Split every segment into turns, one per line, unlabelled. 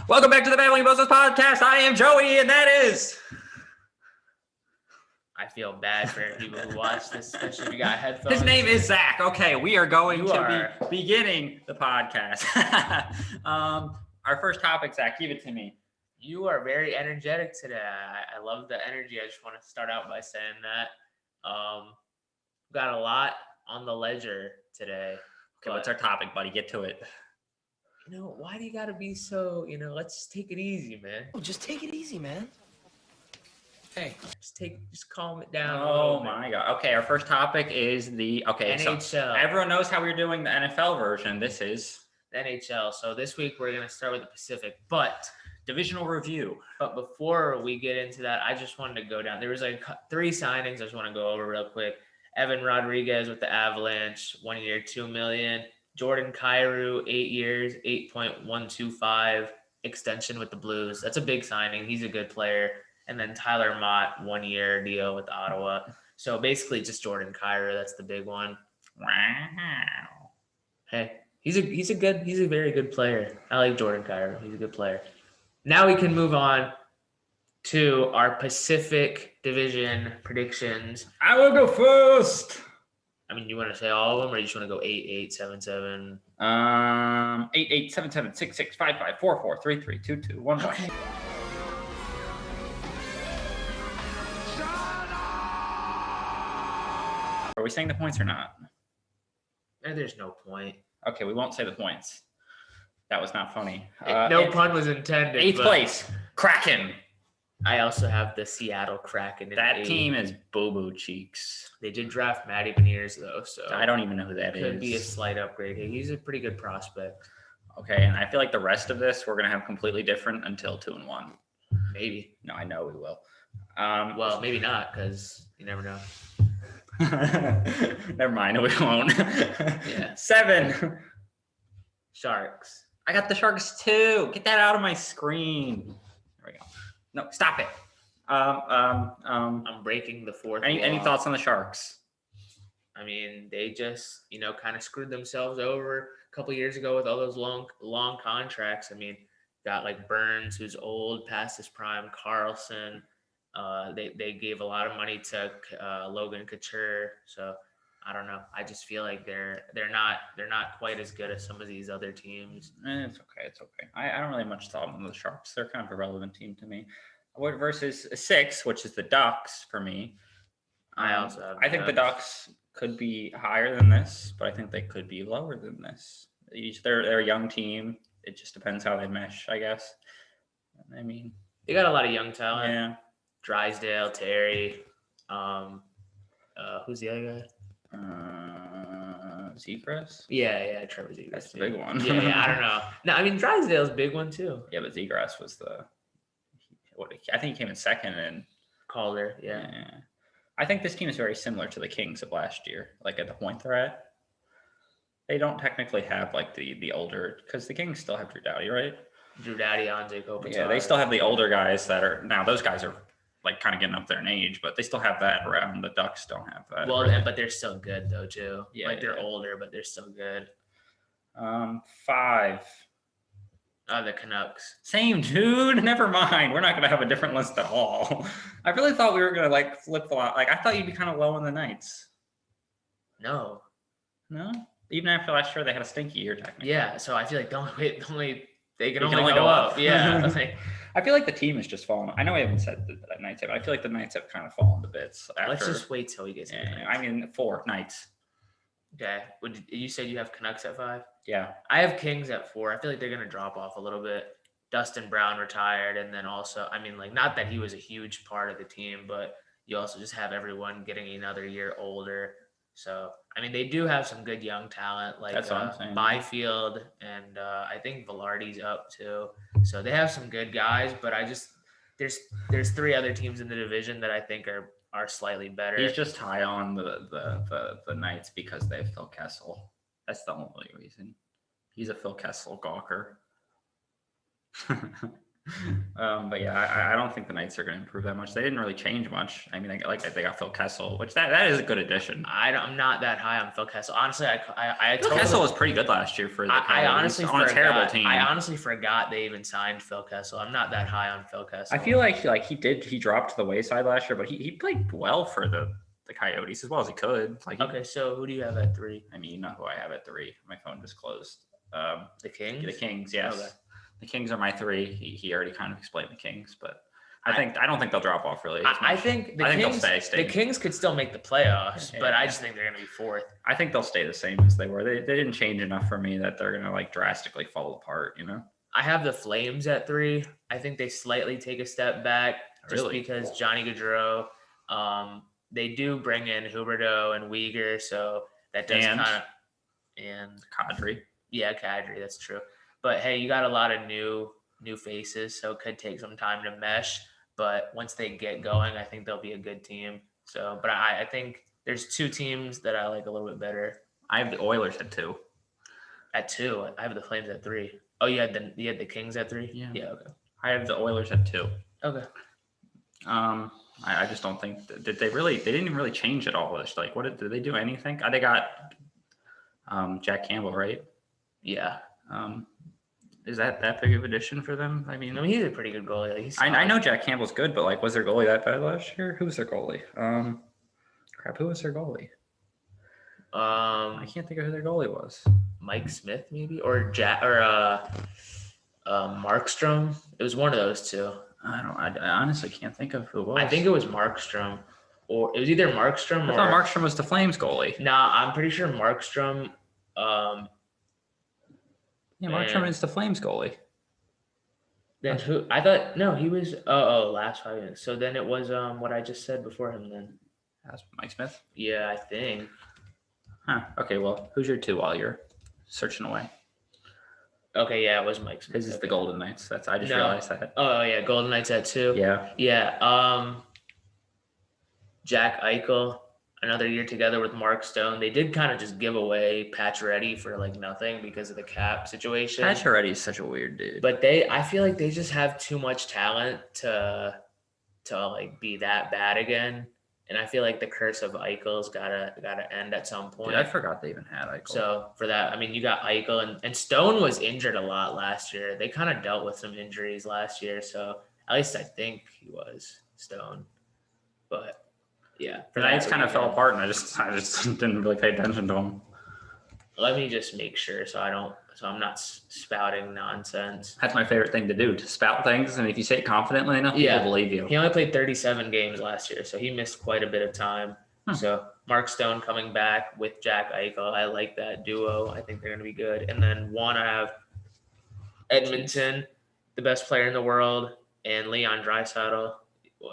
Welcome back to the Battling Bozos podcast. I am Joey, and that is.
I feel bad for people who watch this, especially if you got headphones.
His name is Zach. Okay, we are going to be beginning the podcast. Our first topic, Zach, give it to me.
You are very energetic today. I love the energy. I just want to start out by saying that. Got a lot on the ledger today.
Okay, what's our topic, buddy? Get to it.
Why do you got to be so, let's just take it easy, man.
Oh, just take it easy, man. Hey,
just calm it down.
Oh my God. Okay, our first topic is
NHL.
So everyone knows how we're doing the NFL version. This is
the NHL. So this week we're going to start with the Pacific, but
divisional review.
But before we get into that, I just wanted to go down. There was like 3 signings I just want to go over real quick. Evan Rodriguez with the Avalanche, 1 year, $2 million. Jordan Kyrou, 8 years, $8.125 extension with the Blues. That's a big signing. He's a good player. And then Tyler Mott, 1 year deal with Ottawa. So basically just Jordan Kyrou. That's the big one.
Wow.
Hey, he's a very good player. I like Jordan Kyrou. He's a good player. Now we can move on to our Pacific Division predictions.
I will go first.
I mean, you want to say all of them, or you just want to go 8, 8, 7, 7?
8, 8, 7, 7, 6, 6, 5, 5, 4, 4, 3, 3, 2, 2, 1, 1.
Okay.
Are we saying the points or not?
There's no point.
Okay, we won't say the points. That was not funny.
No pun was intended.
8th place, Kraken.
I also have the Seattle Kraken.
That team is boo-boo cheeks.
They did draft Matty Beniers, though, so
I don't even know who that is.
Could be a slight upgrade. He's a pretty good prospect.
Okay, and I feel like the rest of this we're gonna have completely different until 2 and 1.
Maybe.
No, I know we will.
Well, maybe not, because you never know.
Never mind, we won't.
Yeah.
7.
Sharks.
I got the Sharks too. Get that out of my screen. There we go. No, stop it.
I'm breaking the fourth.
Any thoughts on the Sharks?
I mean, they just, kind of screwed themselves over a couple years ago with all those long contracts. I mean, got like Burns, who's old, past his prime, Carlson. They gave a lot of money to Logan Couture. So I don't know. I just feel like they're not quite as good as some of these other teams.
It's okay. I don't really have much thought on the Sharks. They're kind of a relevant team to me. Versus 6, which is the Ducks for me.
I
think the Ducks could be higher than this, but I think they could be lower than this. They're a young team. It just depends how they mesh, I guess. I mean,
they got a lot of young talent.
Yeah.
Drysdale, Terry. Who's the other guy?
Zegras?
Yeah, Trevor Zegras.
That's the big one.
yeah, I don't know. No, I mean, Drysdale's a big one, too.
Yeah, but Zegras was I think he came in second and
Calder, yeah.
I think this team is very similar to the Kings of last year, like at the point they're at. They don't technically have like the older, because the Kings still have Drew Doughty, right?
Drew Doughty, Anze Kopitar.
Yeah, they still have the older guys that are, now those guys are like kind of getting up there in age, but they still have that around. The Ducks don't have that.
Well, but they're still good though too. Yeah, they're older, but they're still good.
5.
The Canucks.
Same, dude. Never mind. We're not gonna have a different list at all. I really thought we were gonna like flip flop. Like I thought you'd be kind of low on the Knights.
No.
Even after last year, they had a stinky year technically.
Yeah, so I feel like they can only go up. Yeah.
I feel like the team is just falling. I know I haven't said the Knights yet, but I feel like the Knights have kind of fallen to bits.
Let's just wait till we get to the Knights.
I mean, 4 Knights.
Okay. You said you have Canucks at 5?
Yeah.
I have Kings at 4. I feel like they're going to drop off a little bit. Dustin Brown retired, and then also, I mean, like, not that he was a huge part of the team, but you also just have everyone getting another year older. So, I mean, they do have some good young talent, like Byfield, and I think Velarde's up too. So they have some good guys, but there's 3 other teams in the division that I think are slightly better.
He's just high on the Knights because they have Phil Kessel. That's the only reason. He's a Phil Kessel gawker. But yeah, I don't think the Knights are going to improve that much. They didn't really change much. I mean, they got Phil Kessel, which that is a good addition.
I'm not that high on Phil Kessel. Honestly,
Phil Kessel was pretty good last year for the Coyotes.
I honestly
on a terrible team.
I honestly forgot they even signed Phil Kessel. I'm not that high on Phil Kessel.
I feel like he dropped to the wayside last year, but he played well for the Coyotes as well as he could.
Okay, so who do you have at 3?
I mean, you know who I have at 3. My phone just closed.
The Kings?
The Kings, yes.
Okay.
The Kings are my 3. He already kind of explained the Kings, but I don't think they'll drop off really.
I think they'll stay. The Kings could still make the playoffs, but I just think they're going to be 4th.
I think they'll stay the same as they were. They didn't change enough for me that they're going to like drastically fall apart, you know?
I have the Flames at 3. I think they slightly take a step back just because Johnny Gaudreau, they do bring in Huberdeau and Weegar, so that does kind of and
Kadri.
Yeah, Kadri, that's true. But hey, you got a lot of new faces, so it could take some time to mesh. But once they get going, I think they'll be a good team. So, but I think there's 2 teams that I like a little bit better.
I have the Oilers at 2.
At 2, I have the Flames at 3. Oh, you had the Kings at 3?
Yeah.
Yeah. Okay.
I have the Oilers at 2.
Okay.
I just don't think they didn't even really change at all. Like, did they do anything? They got Jack Campbell, right?
Yeah.
Is that big of an addition for them? I mean,
he's a pretty good goalie.
I know Jack Campbell's good, but like, was their goalie that bad last year? Who was their goalie? Who was their goalie? I can't think of who their goalie was.
Mike Smith, maybe, or Markstrom. It was one of those 2.
I honestly can't think of who it was.
I think it was Markstrom, or it was either Markstrom.
I thought Markstrom was the Flames goalie.
Nah, I'm pretty sure Markstrom.
Yeah, Markstrom is the Flames goalie.
Then who? I thought no, he was. Last 5 minutes. So then it was what I just said before him. Then
that's Mike Smith.
Yeah, I think.
Huh. Okay. Well, who's your 2 while you're searching away?
Okay, yeah, it was Mike Smith.
Because it's the Golden Knights. I just realized that.
Oh yeah, Golden Knights at 2.
Yeah.
Yeah. Jack Eichel, another year together with Mark Stone. They did kind of just give away Pacioretty for like nothing because of the cap situation.
Pacioretty is such a weird dude.
But I feel like they just have too much talent to like be that bad again. And I feel like the curse of Eichel's gotta end at some point.
Dude, I forgot they even had Eichel.
So for that, I mean, you got Eichel and Stone was injured a lot last year. They kind of dealt with some injuries last year. So at least I think he was Stone. But yeah,
the Knights kind of fell apart, and I just didn't really pay attention to them.
Let me just make sure so I'm not spouting nonsense.
That's my favorite thing to do, to spout things, and if you say it confidently enough, people believe you.
He only played 37 games last year, so he missed quite a bit of time. So Mark Stone coming back with Jack Eichel, I like that duo. I think they're going to be good. And then I have Edmonton, the best player in the world, and Leon Draisaitl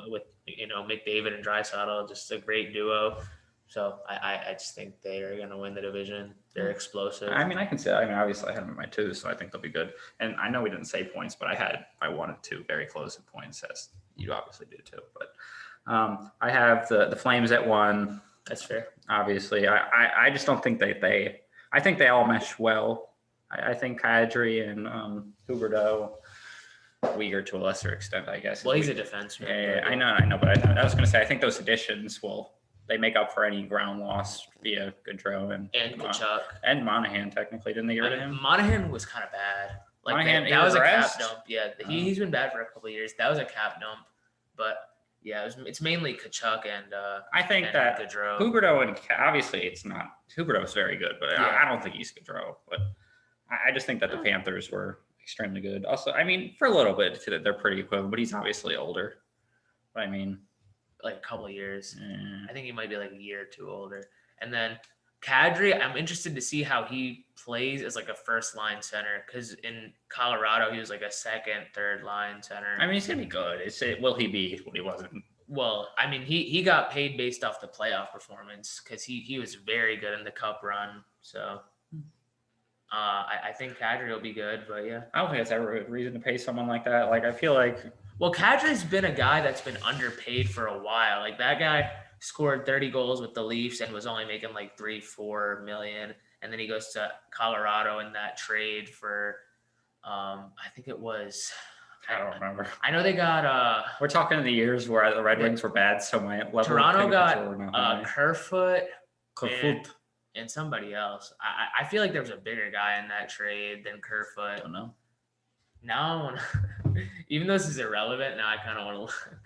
with McDavid and Draisaitl, just a great duo. So I just think they are going to win the division. They're explosive.
I mean, I can say. I mean, obviously, I had them in my 2, so I think they'll be good. And I know we didn't say points, but I had my 1 and 2 very close in points, as you obviously do too. But I have the Flames at 1.
That's fair.
Obviously, I just don't think they. I think they all mesh well. I think Kadri and Huberdeau, Weegar to a lesser extent, I guess.
Well, he's a defenseman.
Yeah, I know. But I was going to say, I think those additions they make up for any ground loss via Gaudreau and
Kachuk.
And Monahan, technically. Didn't they get rid of him?
Monahan was kind of bad. Like
Monahan,
that was a cap dump. Yeah, he's been bad for a couple of years. That was a cap dump. But yeah, it's mainly Kachuk and
I think that
Gaudreau.
Huberdeau, and obviously it's not. Huberdeau's very good, but I don't think he's Gaudreau. But I just think that the Panthers were extremely good. Also, I mean, for a little bit, they're pretty equivalent, but he's obviously older. But I mean,
like a couple of years. I think he might be like a year or 2 older. And then Kadri, I'm interested to see how he plays as like a first line center, because in Colorado he was like a second, third line center.
I mean, he's gonna be good. Will he be what he wasn't?
Well, I mean, he got paid based off the playoff performance because he was very good in the cup run. So I think Kadri will be good, but yeah.
I don't think that's ever a reason to pay someone like that. Like, I feel like.
Well, Kadri's been a guy that's been underpaid for a while. Like, that guy scored 30 goals with the Leafs and was only making like $3-4 million. And then he goes to Colorado in that trade for, I think it was
I don't remember.
I know they got
We're talking in the years where the Red Wings were bad, so my level
Toronto
of
got
were not high.
Kerfoot
Kerfoot.
and somebody else. I feel like there was a bigger guy in that trade than Kerfoot.
I don't know.
Now I want to, even though this is irrelevant, now I kind of want to look.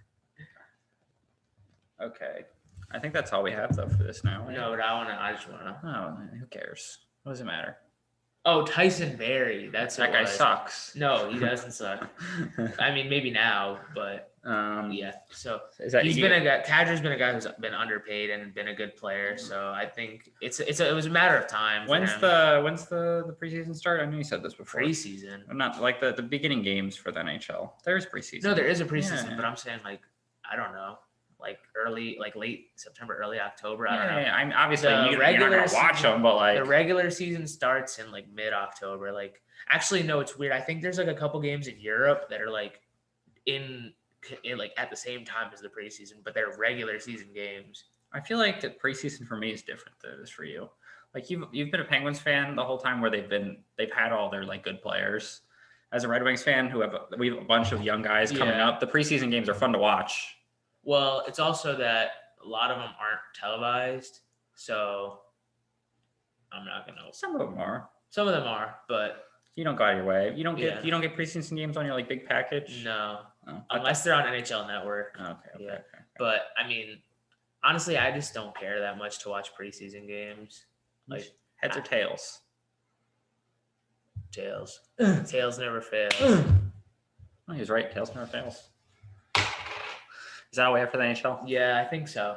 Okay. I think that's all we have though for this now. Right?
No, but I just want to.
Oh, who cares? What does it matter?
Oh, Tyson Berry. That's
that guy sucks.
No, he doesn't suck. I mean, maybe now, but yeah. So he's been a guy. Kadri's been a guy who's been underpaid and been a good player. So I think it was a matter of time.
When's the preseason start? I know you said this before.
Preseason.
Not like the beginning games for the NHL. There's preseason.
No, there is a preseason, but I'm saying like I don't know. Like late September, early October. I don't know.
I'm obviously you're not gonna watch them, but like
the regular season starts in like mid-October. Like actually, no, it's weird. I think there's like a couple games in Europe that are like in like at the same time as the preseason, but they're regular season games.
I feel like the preseason for me is different than it is for you. Like you've been a Penguins fan the whole time where they've had all their like good players. As a Red Wings fan, we have a bunch of young guys coming up. The preseason games are fun to watch.
Well, it's also that a lot of them aren't televised, so I'm not gonna.
Some of them are.
Some of them are, but
you don't go out of your way. You don't get preseason games on your like big package.
No, unless they're on NHL Network.
Okay.
But I mean, honestly, I just don't care that much to watch preseason games. Like
heads or tails.
Tails. Tails never fails.
Oh, he was right. Tails never fails. Is that all we have for the NHL?
Yeah, I think so.